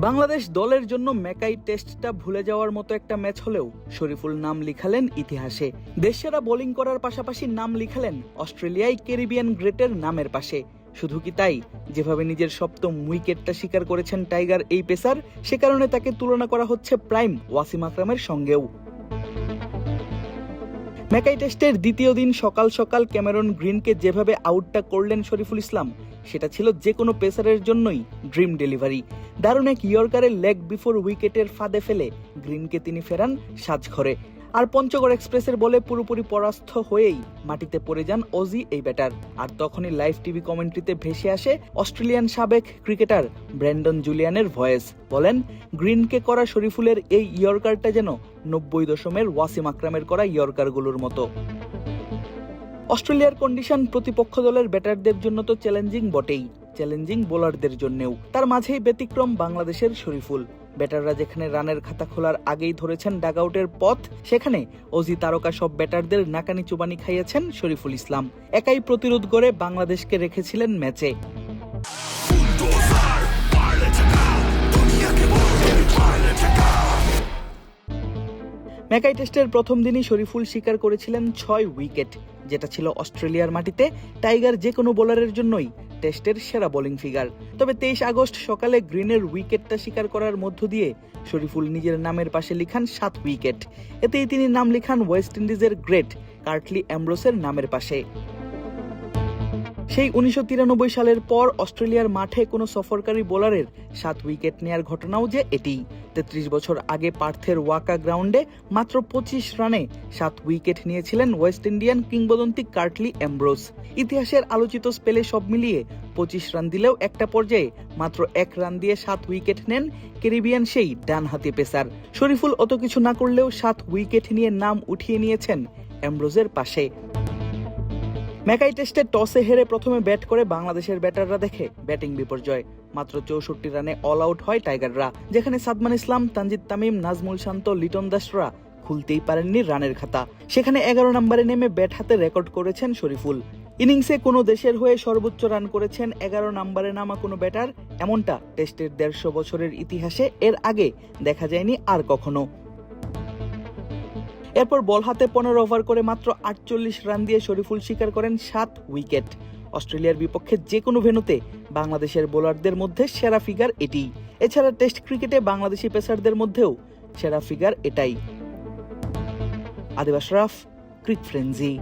বাংলাদেশ দলের জন্য ম্যাকাই টেস্টটা ভুলে যাওয়ার মতো একটা ম্যাচ হলেও শরীফুল নাম লিখালেন ইতিহাসে। দেশসেরা বোলিং করার পাশাপাশি নাম লিখালেন অস্ট্রেলিয়ায় ক্যারিবিয়ান গ্রেটের নামের পাশে। শুধু কি তাই, যেভাবে নিজের সপ্তম উইকেটটা শিকার করেছেন টাইগার এই পেসার, সে কারণে তাকে তুলনা করা হচ্ছে প্রাইম ওয়াসিম আকরামের সঙ্গেও। ম্যাকাই টেস্টের দ্বিতীয় দিন সকাল সকাল ক্যামেরন গ্রিনকে যেভাবে আউটটা করলেন শরীফুল ইসলাম, সেটা ছিল যে কোনো পেসারের জন্যই ড্রিম ডেলিভারি। দারুণ এক ইয়র্কারের লেগ বিফোর উইকেটের ফাঁদে ফেলে গ্রিনকে তিনি ফেরান সাজঘরে। আর পঞ্চগড় এক্সপ্রেসের বলে পুরোপুরি পরাস্ত হয়েই মাটিতে পড়ে যান অজি এই ব্যাটার। আর তখনই লাইভ টিভি কমেন্ট্রিতে ভেসে আসে অস্ট্রেলিয়ান সাবেক ক্রিকেটার ব্র্যান্ডন জুলিয়ানের ভয়েস। বলেন, গ্রিনকে করা শরীফুলের এই ইয়র্কারটা যেন 90 দশমের ওয়াসিম আকরামের করা ইয়র্কারগুলোর মতো। অস্ট্রেলিয়ার কন্ডিশন প্রতিপক্ষ দলের ব্যাটারদের জন্য তো চ্যালেঞ্জিং বটেই, চ্যালেঞ্জিং বোলারদের জন্যও। তার মাঝেই ব্যতিক্রম বাংলাদেশের শরীফুল। ব্যাটাররা যেখানে রানের খাতা খোলার আগেই ধরেছেন ডাগআউটের পথ, সেখানে অজি তারকা সব ব্যাটারদের নাকানি চুবানি খাইয়েছেন শরীফুল ইসলাম। একাই প্রতিরোধ করে বাংলাদেশকে রেখেছিলেন ম্যাচে। ম্যাকাই টেস্টের প্রথম দিনই শরীফুল শিকার করেছিলেন 6 উইকেট, যেটা ছিল অস্ট্রেলিয়ার মাটিতে টাইগার যে কোনো বোলারের জন্যই টেস্টের সেরা বোলিং ফিগার। তবে 23 আগস্ট সকালে গ্রিনের উইকেটটা শিকার করার মধ্য দিয়ে শরীফুল নিজের নামের পাশে লিখান 7 উইকেট। এতেই তিনি নাম লিখান ওয়েস্ট ইন্ডিজের গ্রেট কার্টলি অ্যামব্রোসের নামের পাশে। সেই 1993 সালের পর অস্ট্রেলিয়ার মাঠে কোনো সফরকারী বোলারের 7 উইকেট নেয়ার ঘটনাও যে এটি। 33 বছর আগে পার্থের ওয়াকা গ্রাউন্ডে মাত্র 25 রানে 7 উইকেট নিয়েছিলেন ওয়েস্ট ইন্ডিয়ান কিংবদন্তি কার্টলি অ্যামব্রোস। ইতিহাসের আলোচিত স্পেলে সব মিলিয়ে 25 রান দিলেও একটা পর্যায়ে মাত্র 1 রান দিয়ে 7 উইকেট নেন ক্যারিবিয়ান সেই ডানহাতি পেসার। শরীফুল অত কিছু না করলেও 7 উইকেট নিয়ে নাম উঠিয়ে নিয়েছেন অ্যামব্রোসের পাশে। ম্যাকাই টেস্টে টসে হেরে প্রথমে ব্যাট করে বাংলাদেশের ব্যাটাররা দেখে ব্যাটিং বিপর্যয়। মাত্র 64 রানে অল আউট হয় টাইগাররা, যেখানে সাদমান ইসলাম, তানজিদ তামিম, নাজমুল শান্ত, লিটন দাসরা খুলতেই পারেননি রানের খাতা। সেখানে 11 নম্বরে নেমে ব্যাট হাতে রেকর্ড করেছেন শরীফুল। ইনিংসে কোনো দেশের হয়ে সর্বোচ্চ রান করেছেন 11 নম্বরে নামা কোনো ব্যাটার, এমনটা টেস্টের 150 বছরের ইতিহাসে এর আগে দেখা যায়নি আর কখনো। এরপর বল হাতে 15 ওভার করে মাত্র 48 রান দিয়ে শরীফুল শিকার করেন 7 উইকেট। অস্ট্রেলিয়ার বিপক্ষে যে কোনো ভেন্যুতে বাংলাদেশের বোলারদের মধ্যে সেরা ফিগার এটি। এছাড়া টেস্ট ক্রিকেটে বাংলাদেশি পেসারদের মধ্যেও সেরা ফিগার এটাই। আদিব আশরাফ, ক্রিক ফ্রেঞ্জি।